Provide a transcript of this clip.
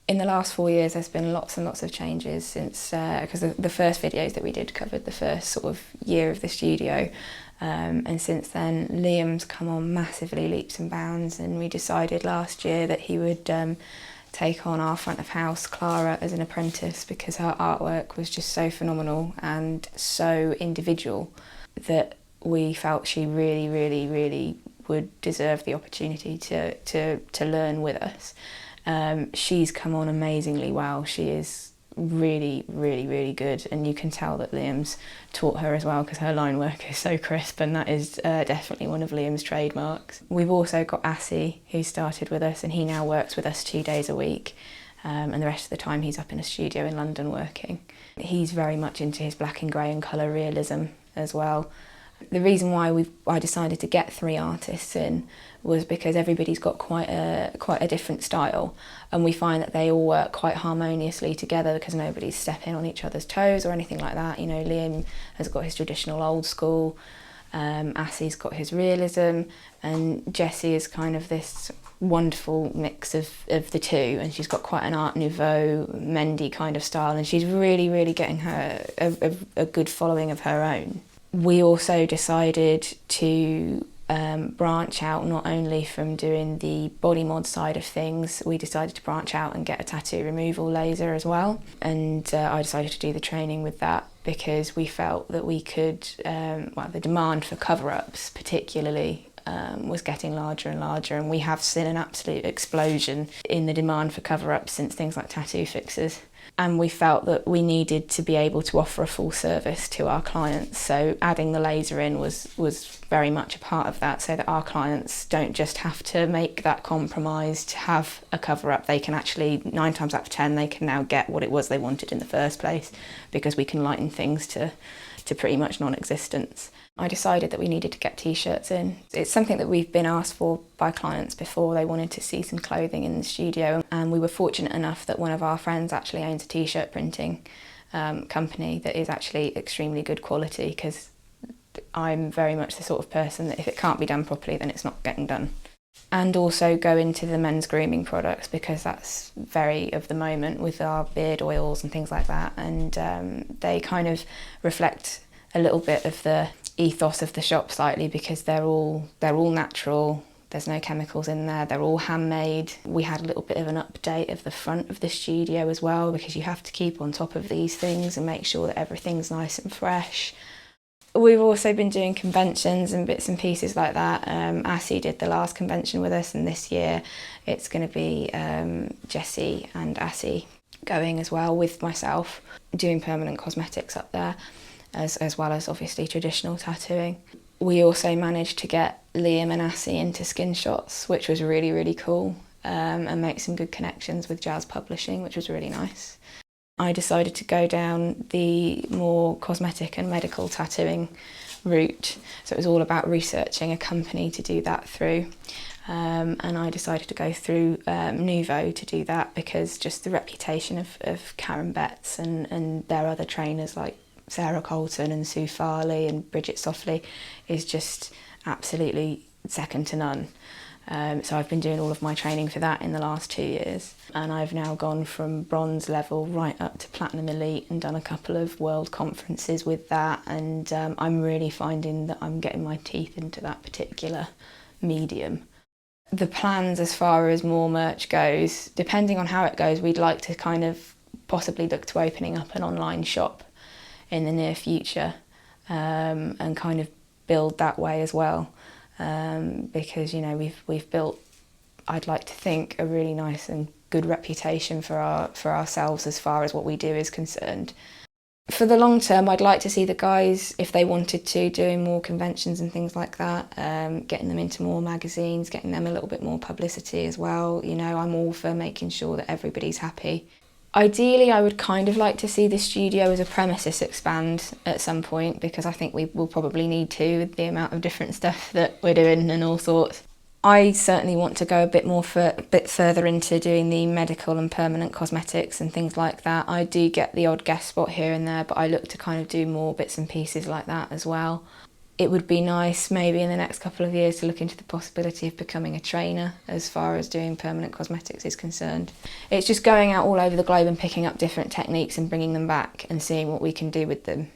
In the last 4 years, there's been lots and lots of changes since, because the first videos that we did covered the first sort of year of the studio. And since then, Liam's come on massively, leaps and bounds, and we decided last year that he would take on our front of house, Clara, as an apprentice, because her artwork was just so phenomenal and so individual that we felt she really, really, really would deserve the opportunity to learn with us. She's come on amazingly well. She is really, really, really good, and you can tell that Liam's taught her as well, because her line work is so crisp, and that is definitely one of Liam's trademarks. We've also got Assi, who started with us, and he now works with us 2 days a week, and the rest of the time he's up in a studio in London working. He's very much into his black and grey and colour realism as well. The reason why I decided to get 3 artists in was because everybody's got quite a different style, and we find that they all work quite harmoniously together because nobody's stepping on each other's toes or anything like that. You know, Liam has got his traditional old school, Assie's got his realism, and Jessie is kind of this wonderful mix of the two, and she's got quite an Art Nouveau, Mendy kind of style, and she's really, really getting her a good following of her own. We also decided to branch out, not only from doing the body mod side of things, we decided to branch out and get a tattoo removal laser as well. And I decided to do the training with that because we felt that we could, the demand for cover-ups particularly was getting larger and larger, and we have seen an absolute explosion in the demand for cover-ups since things like tattoo fixes. And we felt that we needed to be able to offer a full service to our clients. So adding the laser in was very much a part of that, so that our clients don't just have to make that compromise to have a cover-up. They can actually, 9 times out of 10, they can now get what it was they wanted in the first place, because we can lighten things to pretty much non-existence. I decided that we needed to get t-shirts in. It's something that we've been asked for by clients before. They wanted to see some clothing in the studio, and we were fortunate enough that one of our friends actually owns a t-shirt printing company that is actually extremely good quality, because I'm very much the sort of person that if it can't be done properly, then it's not getting done. And also go into the men's grooming products, because that's very of the moment with our beard oils and things like that, and they kind of reflect a little bit of the ethos of the shop slightly, because they're all natural. There's no chemicals in there, they're all handmade. We had a little bit of an update of the front of the studio as well, because you have to keep on top of these things and make sure that everything's nice and fresh. We've also been doing conventions and bits and pieces like that. Assi did the last convention with us, and this year it's going to be Jessie and Assi going as well, with myself, doing permanent cosmetics up there, as well as obviously traditional tattooing. We also managed to get Liam and Assi into Skin Shots, which was really, really cool, and make some good connections with Jazz Publishing, which was really nice. I decided to go down the more cosmetic and medical tattooing route, so it was all about researching a company to do that through. And I decided to go through Nouveau to do that, because just the reputation of Karen Betts and their other trainers like Sarah Colton and Sue Farley and Bridget Softly is just absolutely second to none. So I've been doing all of my training for that in the last 2 years, and I've now gone from bronze level right up to platinum elite and done a couple of world conferences with that, and I'm really finding that I'm getting my teeth into that particular medium. The plans as far as more merch goes, depending on how it goes, we'd like to kind of possibly look to opening up an online shop in the near future, and kind of build that way as well, because we've built, I'd like to think, a really nice and good reputation for ourselves as far as what we do is concerned. For the long term, I'd like to see the guys, if they wanted to, doing more conventions and things like that, getting them into more magazines, getting them a little bit more publicity as well. I'm all for making sure that everybody's happy. Ideally, I would kind of like to see the studio as a premises expand at some point, because I think we will probably need to, with the amount of different stuff that we're doing and all sorts. I certainly want to go a bit further into doing the medical and permanent cosmetics and things like that. I do get the odd guest spot here and there, but I look to kind of do more bits and pieces like that as well. it would be nice maybe in the next couple of years to look into the possibility of becoming a trainer as far as doing permanent cosmetics is concerned. It's just going out all over the globe and picking up different techniques and bringing them back and seeing what we can do with them.